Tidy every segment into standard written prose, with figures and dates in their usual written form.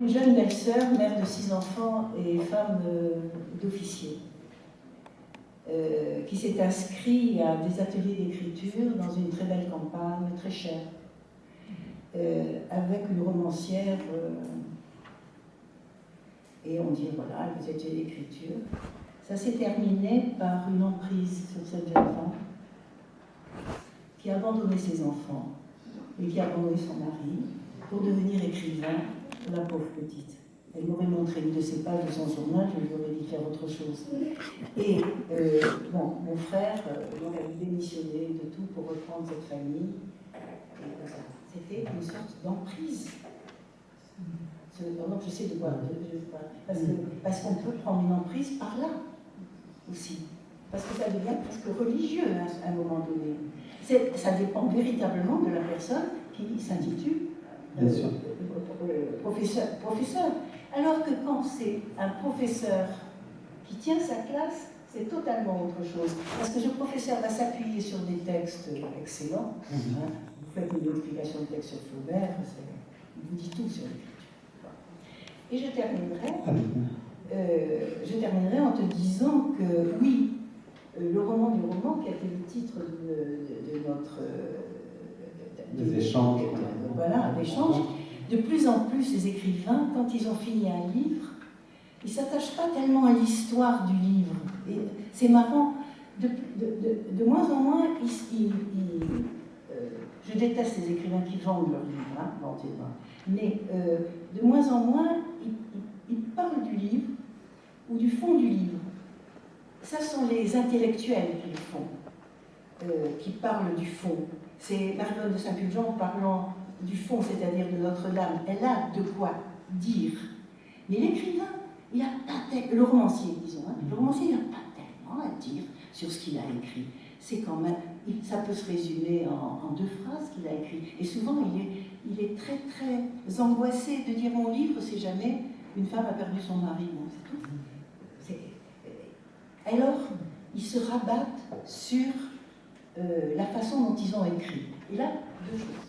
Une jeune belle-sœur, mère de 6 enfants et femme d'officier, qui s'est inscrite à des ateliers d'écriture dans une très belle campagne, très chère, avec une romancière, et on dit voilà, elle faisait des ateliers d'écriture. Ça s'est terminé par une emprise sur cette jeune femme qui a abandonné ses enfants et qui a abandonné son mari pour devenir écrivain, la pauvre petite. Elle m'aurait montré une de ses pages de son journal, je lui aurais dit de faire autre chose. Et bon, mon frère a démissionné de tout pour reprendre cette famille. C'était une sorte d'emprise. Donc je sais de quoi parce qu'on peut prendre une emprise par là aussi. Parce que ça devient presque religieux à un moment donné. Ça dépend véritablement de la personne qui s'intitule professeur. Alors que quand c'est un professeur qui tient sa classe, c'est totalement autre chose. Parce que le professeur va s'appuyer sur des textes excellents. Hein. Vous faites une explication de texte sur Flaubert, il vous dit tout sur l'écriture. Et je terminerai en te disant que oui, le roman du roman, qui a été le titre de notre échanges. Voilà, d'échange. De plus en plus, les écrivains, quand ils ont fini un livre, ils ne s'attachent pas tellement à l'histoire du livre. Et c'est marrant, de moins en moins, je déteste les écrivains qui vendent leurs livres, hein, mais de moins en moins, ils parlent du livre ou du fond du livre. Ça sont les intellectuels qui le font, qui parlent du fond. C'est Marguerite de Saint-Pulgent parlant du fond, c'est-à-dire de Notre-Dame. Elle a de quoi dire. Mais l'écrivain, il n'a pas tellement, le romancier, disons, hein, le romancier, il n'a pas tellement à dire sur ce qu'il a écrit. C'est quand même, ça peut se résumer en 2 phrases qu'il a écrit. Et souvent, il est très, très angoissé de dire mon livre, c'est jamais une femme a perdu son mari. Bon, c'est tout. Alors, ils se rabattent sur la façon dont ils ont écrit. Et là, 2 choses.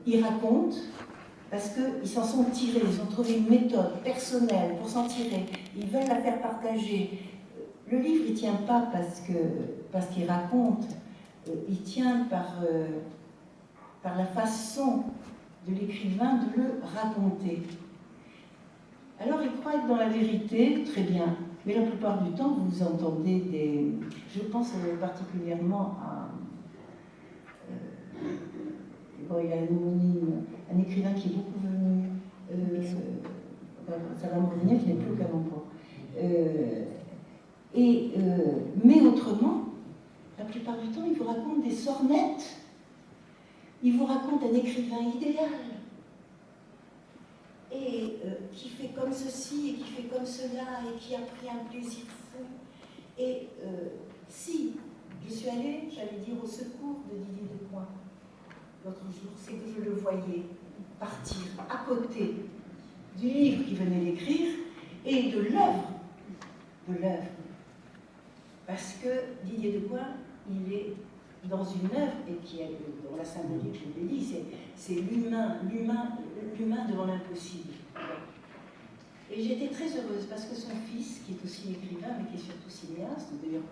Ils racontent parce qu'ils s'en sont tirés, ils ont trouvé une méthode personnelle pour s'en tirer, ils veulent la faire partager. Le livre, il ne tient pas parce qu'il raconte, il tient par la façon de l'écrivain de le raconter. Alors, ils croient être dans la vérité, très bien, mais la plupart du temps, vous entendez des... Je pense particulièrement à... Bon, il y a un écrivain qui est beaucoup venu... ça va me revenir, qui n'est plus au Canon. Mais autrement, la plupart du temps, il vous raconte des sornettes. Il vous raconte un écrivain idéal. Et qui fait comme ceci, et qui fait comme cela, et qui a pris un plaisir fou. Et si je suis allée, j'allais dire, au secours de Didier Depoint l'autre jour, c'est que je le voyais partir à côté du livre qu'il venait d'écrire et de l'œuvre. Parce que Didier Depoint, il est dans une œuvre, et qui est dans la symbolique, je l'ai dit, c'est l'humain devant l'impossible. Et j'étais très heureuse parce que son fils, qui est aussi écrivain, mais qui est surtout cinéaste, d'ailleurs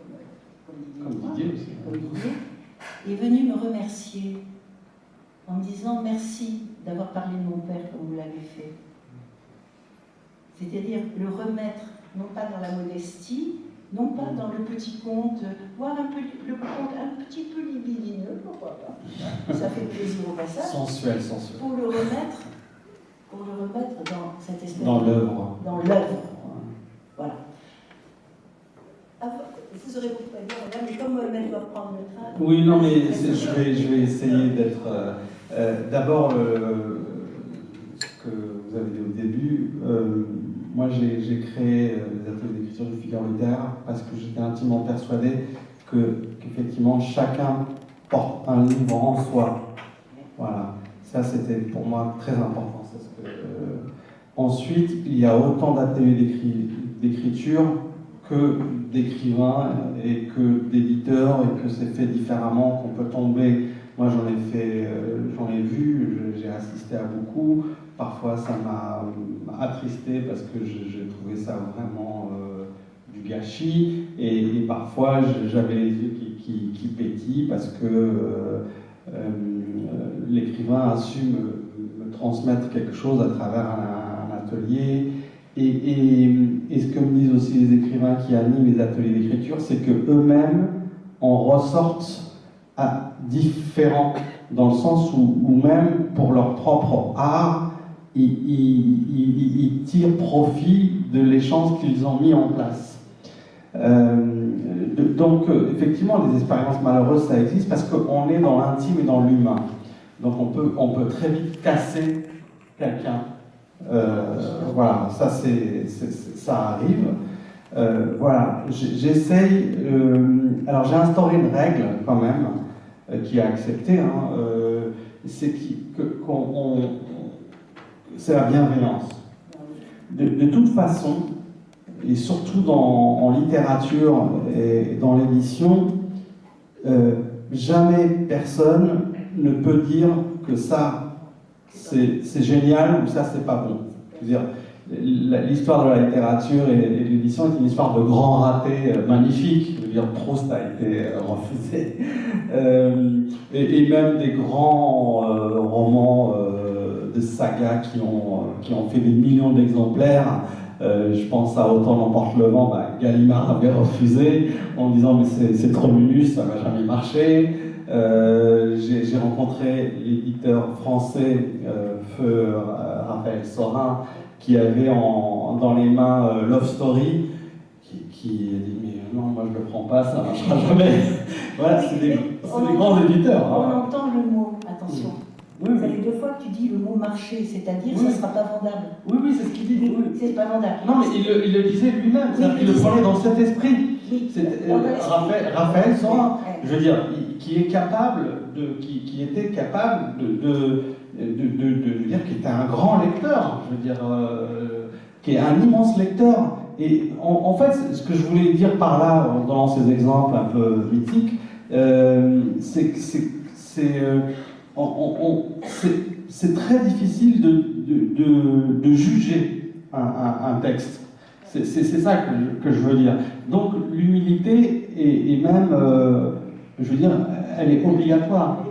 comme Didier, est venu me remercier en me disant merci d'avoir parlé de mon père comme vous l'avez fait. C'est-à-dire le remettre, non pas dans la modestie, non pas dans le petit conte, voire un peu, le conte un petit peu libidineux, pourquoi pas. Ça fait plaisir au passage. Sensuel. Pour le remettre dans cette espèce dans l'œuvre. Voilà. Vous aurez beaucoup à dire, madame, mais comme elle doit prendre le train... Oui, non, mais je vais essayer d'être... D'abord, ce que vous avez dit au début, moi j'ai créé les ateliers d'écriture du Figaro littéraire parce que j'étais intimement persuadé qu'effectivement chacun porte un livre en soi. Voilà, ça c'était pour moi très important. Ensuite, il y a autant d'ateliers d'écriture que d'écrivains et que d'éditeurs et que c'est fait différemment, qu'on peut tomber. Moi j'en ai vu, j'ai assisté à beaucoup, parfois ça m'a attristé parce que j'ai trouvé ça vraiment du gâchis, et parfois j'avais les yeux qui pétillent parce que l'écrivain a su me transmettre quelque chose à travers un atelier. Et ce que me disent aussi les écrivains qui animent les ateliers d'écriture, c'est qu'eux-mêmes en ressortent différents, dans le sens où même pour leur propre art, ils tirent profit de l'échange qu'ils ont mis en place. Donc effectivement, les expériences malheureuses, ça existe parce qu'on est dans l'intime et dans l'humain. Donc on peut très vite casser quelqu'un. Voilà, ça arrive. Voilà, j'essaye. Alors j'ai instauré une règle quand même qui est acceptée. C'est c'est la bienveillance. De toute façon, et surtout en littérature et dans l'édition, jamais personne ne peut dire que ça c'est génial ou ça c'est pas bon. Je veux dire, l'histoire de la littérature et de l'édition est une histoire de grands ratés magnifiques. Je veux dire, Proust a été refusé. Et même des grands romans de saga qui ont fait des millions d'exemplaires. Je pense à Autant l'emporte le vent, Gallimard avait refusé en disant mais c'est trop minus, ça va jamais marcher. J'ai rencontré l'éditeur français feu Raphaël Sorin qui avait dans les mains Love Story qui a dit mais non, moi je le prends pas, ça marchera jamais. Voilà, c'est des grands éditeurs. On entend le mot, attention. Oui, ça fait 2 fois que tu dis le mot marché, c'est-à-dire ça ne sera pas vendable. Oui, c'est ce qu'il dit. Oui. C'est pas vendable. Non, mais il le disait lui-même, il le prenait dans cet esprit. Oui. Raphaël Sorin, je veux dire, qui était capable de dire qu'il était un grand lecteur, je veux dire, qui est un immense lecteur. Et en fait, ce que je voulais dire par là, en donnant ces exemples un peu mythiques, c'est très difficile de juger un texte. C'est ça que je veux dire. Donc l'humilité est même, je veux dire, elle est obligatoire.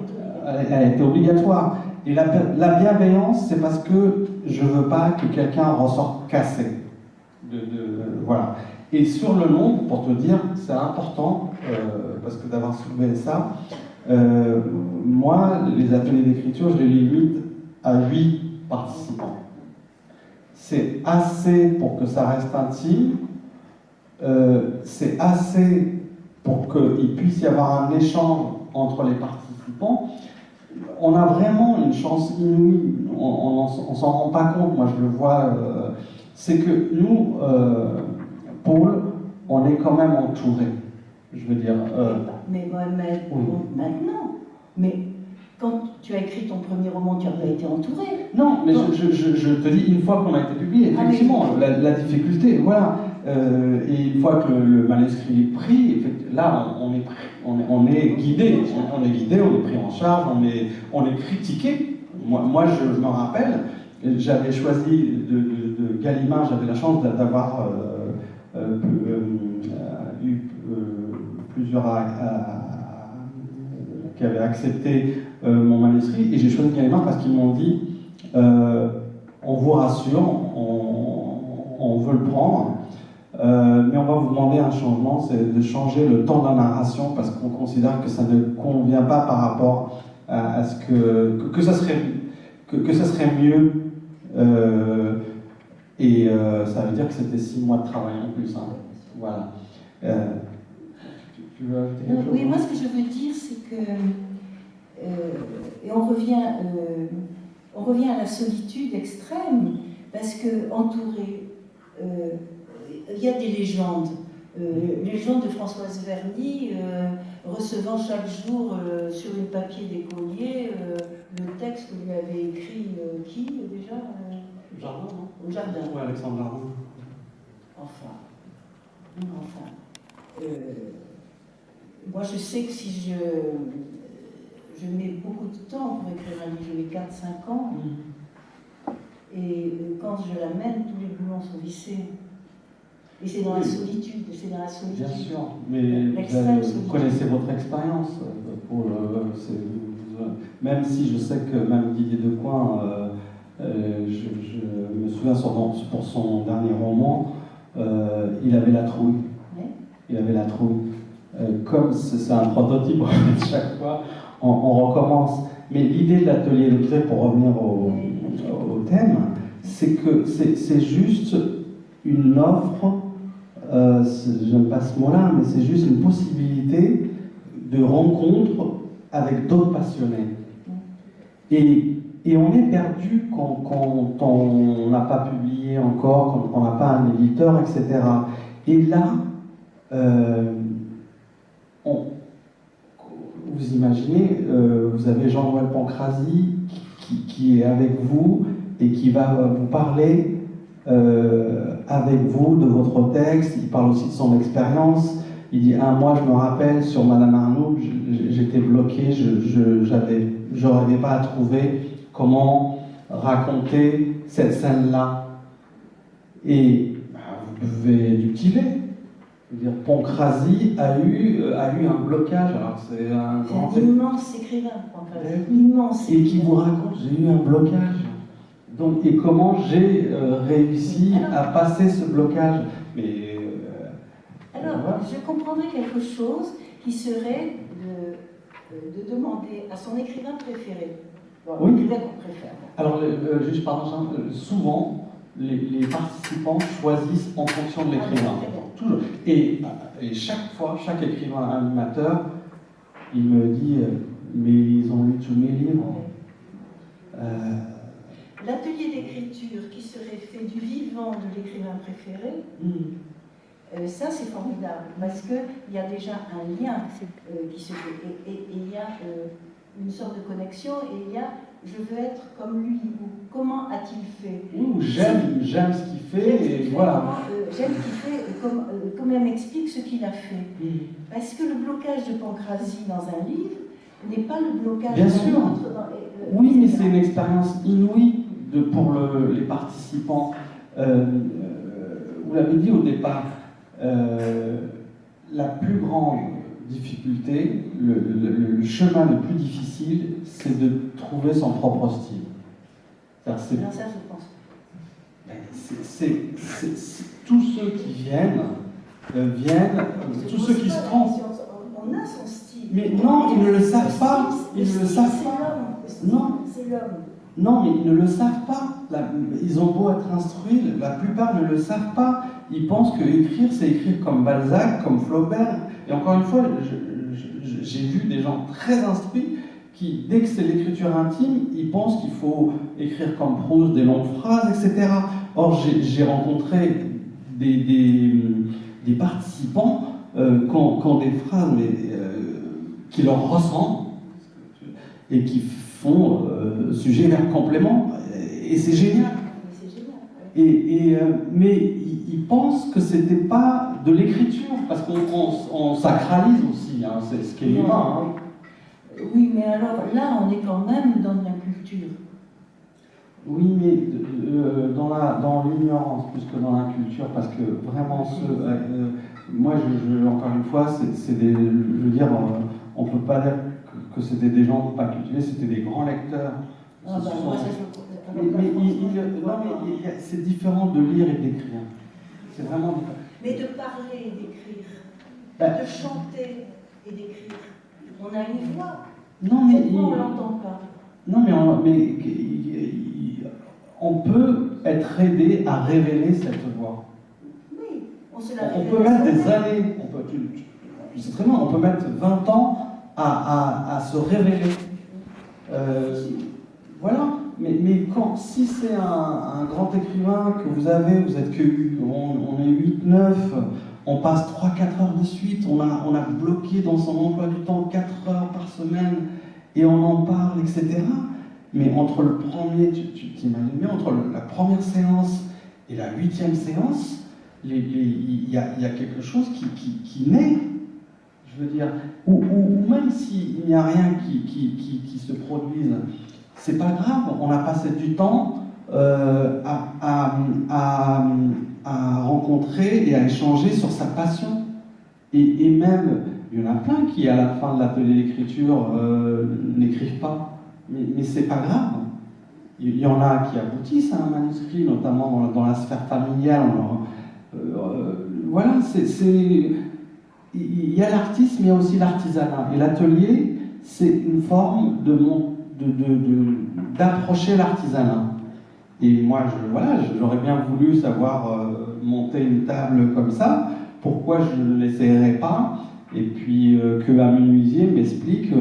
Elle était obligatoire. Et la bienveillance, c'est parce que je veux pas que quelqu'un ressorte cassé. Voilà. Et sur le nombre, pour te dire, c'est important, parce que d'avoir soulevé ça, moi, les ateliers d'écriture, je les limite à 8 participants. C'est assez pour que ça reste intime, c'est assez pour qu'il puisse y avoir un échange entre les participants. On a vraiment une chance inouïe, on s'en rend pas compte, moi je le vois, c'est que nous, Paul, on est quand même entouré. Je veux dire. Mais Mohamed, oui. Maintenant. Mais quand tu as écrit ton premier roman, tu n'as pas été entouré. Non, mais je te dis, une fois qu'on a été publié, effectivement, la difficulté, voilà. Et une fois que le manuscrit est pris, là, on est guidé. On est guidé, on est pris en charge, on est critiqué. Moi je me rappelle, j'avais choisi de Gallimard, j'avais la chance d'avoir eu plusieurs qui avaient accepté mon manuscrit, et j'ai choisi Gallimard parce qu'ils m'ont dit on vous rassure, on veut le prendre, mais on va vous demander un changement, c'est de changer le temps de la narration parce qu'on considère que ça ne convient pas par rapport à ce que ça serait mieux. Et ça veut dire que c'était 6 mois de travail en plus. Hein. Voilà. Tu veux ajouter quelque chose? Oui, moi ce que je veux dire, c'est que et on revient à la solitude extrême, parce que entouré, il y a des légendes. Légende de Françoise Verny, recevant chaque jour sur une papier d'écolier le texte que lui avait écrit qui déjà Jardin, non? Au Jardin. Oui, Alexandre Jardin. Enfin. Moi je sais que si je mets beaucoup de temps pour écrire un livre, je mets 4-5 ans. Et quand je l'amène, tous les boulons sont vissés. Et c'est dans la solitude, c'est dans la solitude. Bien sûr, mais vous connaissez votre expérience. Même si je sais que même Didier Decoing, je me souviens pour son dernier roman, il avait la trouille. Oui. Il avait la trouille. Comme c'est un prototype, chaque fois, on recommence. Mais l'idée de l'atelier de Cré, pour revenir au thème, c'est que c'est juste une offre. J'aime pas ce mot-là, mais c'est juste une possibilité de rencontre avec d'autres passionnés. Et on est perdu quand on n'a pas publié encore, quand on n'a pas un éditeur, etc. Et là, vous imaginez, vous avez Jean-Noël Pancrazy qui est avec vous et qui va vous parler avec vous de votre texte. Il parle aussi de son expérience. Il dit moi je me rappelle sur Madame Arnaud, j'étais bloqué, je n'arrivais pas à trouver comment raconter cette scène-là. Et vous pouvez l'utiliser. Pancrazy a eu un blocage. Alors c'est un immense écrivain, Pancrazy. Immense. Et qui vous raconte j'ai eu un blocage. Donc, et comment j'ai réussi à passer ce blocage. Mais, alors, je comprendrais quelque chose qui serait de demander à son écrivain préféré. Bon, oui. L'écrivain qu'on préfère. Alors, juste pardon, souvent, les participants choisissent en fonction de l'écrivain. Toujours. Et chaque fois, chaque écrivain animateur, il me dit mais ils ont lu tous mes livres. L'atelier d'écriture qui serait fait du vivant de l'écrivain préféré, ça c'est formidable, parce qu'il y a déjà un lien qui se fait, et il y a une sorte de connexion, et il y a je veux être comme lui, ou comment a-t-il fait. J'aime ce qu'il fait, et voilà. J'aime ce qu'il fait, et comme elle m'explique ce qu'il a fait. Parce que le blocage de Pancrazy dans un livre n'est pas le blocage d'un autre. Oui, mais c'est une expérience inouïe pour les participants. Vous l'avez dit au départ, la plus grande difficulté, le chemin le plus difficile, c'est de trouver son propre style. Non, ça je pense. Tous ceux qui viennent, tous ceux qui se trompent. On a son style. Mais non, ils ne le savent pas. Ils ne le savent pas. Non. C'est l'homme. Non, mais ils ne le savent pas. Ils ont beau être instruits, la plupart ne le savent pas. Ils pensent que écrire, c'est écrire comme Balzac, comme Flaubert. Et encore une fois, j'ai vu des gens très instruits qui, dès que c'est l'écriture intime, ils pensent qu'il faut écrire comme Proust, des longues phrases, etc. Or, j'ai rencontré des participants qui ont des phrases qui leur ressemblent et qui font sujet vers complément, et c'est génial. Mais ils pensent que c'était pas de l'écriture, parce qu'on sacralise aussi, hein, c'est ce qui est humain. Hein. Oui, mais alors là, on est quand même dans de la culture. Oui, mais dans l'ignorance plus que dans la culture, parce que vraiment, moi, encore une fois, je veux dire, on ne peut pas dire que c'était des gens pas cultivés, c'était des grands lecteurs. C'est différent de lire et d'écrire. C'est vraiment différent. Mais de parler et d'écrire, de chanter et d'écrire, on a une voix. Non, mais on ne l'entend pas. Non, mais on peut être aidé à révéler cette voix. Oui, on peut mettre des années, c'est très bien, on peut mettre 20 ans à se révéler. Voilà, mais si c'est un grand écrivain que vous êtes on est 8-9, on passe 3-4 heures de suite, on a bloqué dans son emploi du temps 4 heures par semaine, et on en parle, etc. Mais entre le premier, tu t'imagines bien, entre la première séance et la 8e séance, il y a quelque chose qui naît. Je veux dire, ou même s'il n'y a rien qui se produise, c'est pas grave, on a passé du temps, à rencontrer et à échanger sur sa passion. Et même, il y en a plein qui, à la fin de l'atelier d'écriture, n'écrivent pas. Mais c'est pas grave. Il y en a qui aboutissent à un manuscrit, notamment dans la sphère familiale. Voilà, il y a l'artiste, mais il y a aussi l'artisanat. Et l'atelier, c'est une forme d'approcher l'artisanat. Et moi, j'aurais bien voulu savoir monter une table comme ça. Pourquoi je ne l'essayerais pas? Et puis qu'un menuisier m'explique,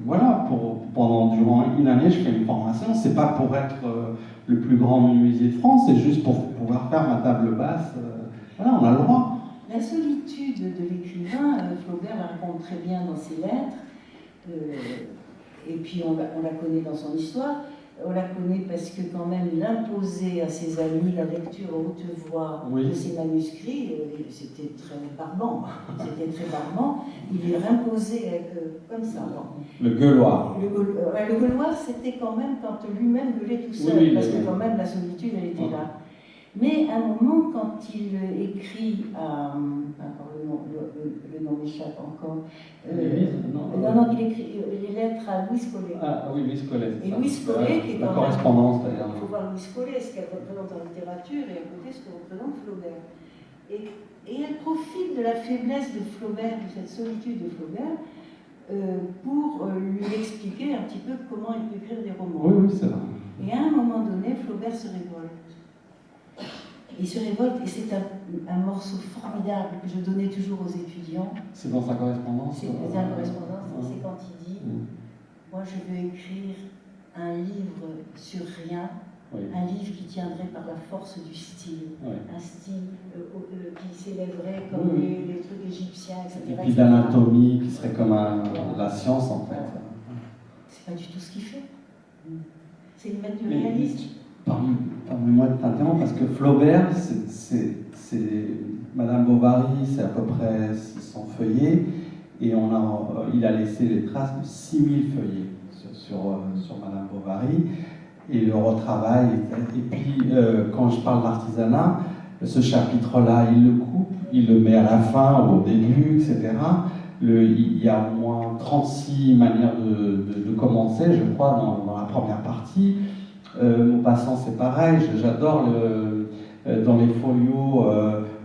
voilà, durant une année, je fais une formation. C'est pas pour être le plus grand menuisier de France, c'est juste pour pouvoir faire ma table basse. Voilà, on a le droit. La solitude de l'écrivain, Flaubert la raconte très bien dans ses lettres, et puis on la connaît dans son histoire. On la connaît parce que quand même il imposait à ses amis la lecture à haute voix de ses manuscrits. C'était très barbant. C'était très barbant. Il les imposait comme ça. Le gueuloir. Le gueuloir, c'était quand même quand lui-même gueulait tout seul, parce que quand même la solitude, elle était là. Mais à un moment, quand il écrit le nom m'échappe encore. Non, il écrit les lettres à Louise Collet. Ah oui, Louise Collet. Et Louise Collet, qui est la correspondance d'ailleurs. Il faut voir Louise Collet, ce qu'elle représente en littérature, et à côté ce que représente Flaubert. Et elle profite de la faiblesse de Flaubert, de cette solitude de Flaubert, pour lui expliquer un petit peu comment il peut écrire des romans. Oui, c'est vrai. Et à un moment donné, Flaubert se révolte. Il se révolte, et c'est un morceau formidable que je donnais toujours aux étudiants. C'est dans sa correspondance. C'est dans sa correspondance, c'est quand il dit moi je veux écrire un livre sur rien, un livre qui tiendrait par la force du style, un style qui s'élèverait comme les trucs égyptiens, etc. Et puis d'anatomie qui serait comme la science en fait. C'est pas du tout ce qu'il fait. C'est le maître du réalisme. Pardonnez-moi de t'interrompre, parce que Flaubert, c'est Madame Bovary, c'est à peu près 600 feuillets, et il a laissé les traces de 6000 feuillets sur Madame Bovary, et le retravail. Et puis, quand je parle d'artisanat, ce chapitre-là, il le coupe, il le met à la fin, au début, etc. Il y a au moins 36 manières de commencer, je crois, dans la première partie. Maupassant, c'est pareil, j'adore dans les folios,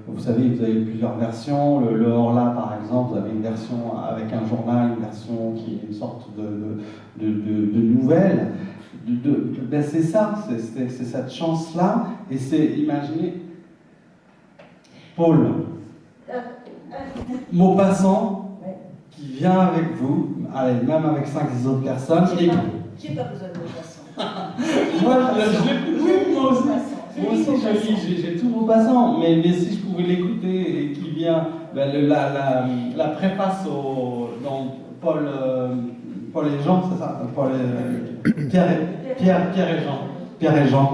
vous savez, vous avez plusieurs versions. Le Horla, par exemple, vous avez une version avec un journal, une version qui est une sorte de nouvelle. Ben c'est ça, c'est cette chance-là, et c'est, imaginez, Paul, Maupassant, qui vient avec vous, allez, même avec 5-10 autres personnes. J'ai pas besoin de Maupassant. Moi aussi, j'ai tout Maupassant, mais si je pouvais l'écouter et qu'il vient, la préface dans Paul et Jean, c'est ça, Pierre et Jean,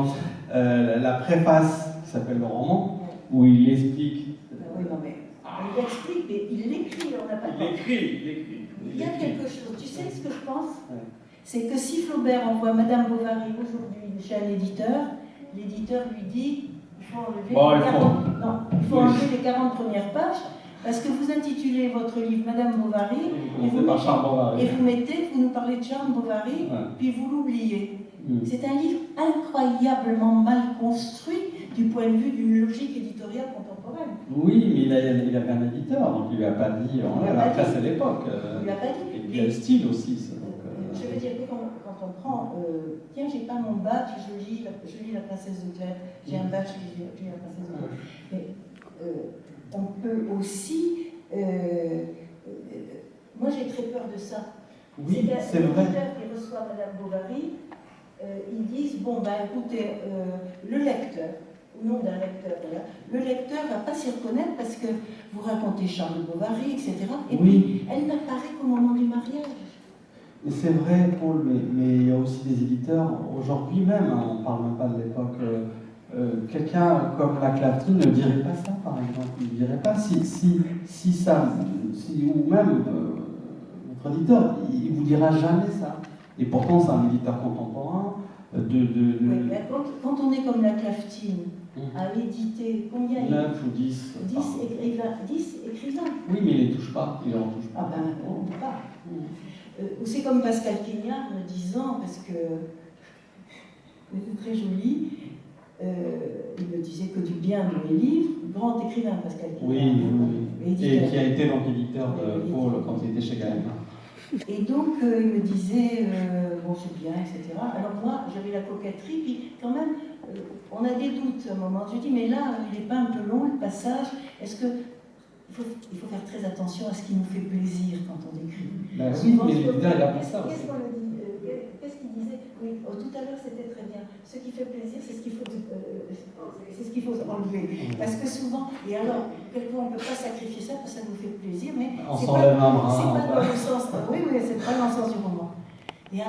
la préface qui s'appelle le roman, où il explique. Oui, non, mais il explique, mais il l'écrit, on n'a pas le temps. Il l'écrit. Il y a quelque chose, tu sais ce que je pense? C'est que si Flaubert envoie Madame Bovary aujourd'hui chez un éditeur, l'éditeur lui dit il faut enlever les 40 premières pages, parce que vous intitulez votre livre Madame Bovary, et vous mettez, vous nous parlez de Charles Bovary, puis vous l'oubliez. C'est un livre incroyablement mal construit du point de vue d'une logique éditoriale contemporaine. Oui, mais il avait un éditeur, donc il lui a pas dit, après c'est l'époque. Il lui a pas dit. Et puis il y a le style aussi. Je veux dire que quand on prend, tiens, j'ai pas mon bac, je lis la Princesse de Clèves, j'ai un bac, je lis la Princesse de Clèves. Mais on peut aussi, moi j'ai très peur de ça. Oui, c'est vrai. Les éditeurs qui reçoivent Madame Bovary, ils disent, bon, ben écoutez, le lecteur, au nom d'un lecteur, voilà, le lecteur ne va pas s'y reconnaître parce que vous racontez Charles Bovary, etc. Et puis, elle n'apparaît qu'au moment du mariage. C'est vrai, Paul, mais il y a aussi des éditeurs, aujourd'hui même, on ne parle même pas de l'époque, quelqu'un comme la Claverie ne dirait pas ça, par exemple. Il ne dirait pas ou même votre éditeur, il ne vous dira jamais ça. Et pourtant, c'est un éditeur contemporain, Oui, mais quand on est comme la Claftine, à éditer, combien 9 ou 10. 10 écrivains. Oui, mais il les touche pas, il en touche pas. Ah ben, on ne peut pas. Ou c'est comme Pascal Quignard me disant, parce que il était très joli, il me disait que du bien dans les livres, grand écrivain Pascal Quignard. Oui. Et qui a été donc éditeur de Paul quand il était chez Gallimard. Et donc il me disait, bon c'est bien, etc. Alors moi j'avais la coquetterie, puis quand même on a des doutes à un moment. Je dis mais là il n'est pas un peu long le passage, est-ce que il faut faire très attention à ce qui nous fait plaisir quand on écrit. Ben oui, mais l'éditeur il a pas ça aussi. Qu'est-ce qu'on a dit? Qu'est-ce qu'il disait? Oui, tout à l'heure c'était très bien. Ce qui fait plaisir, c'est ce qu'il faut enlever. Parce que souvent, et alors, quelquefois on ne peut pas sacrifier ça parce que ça nous fait plaisir, mais on s'enlève un bras. C'est pas dans le sens. Oui, c'est pas dans le sens du roman. Et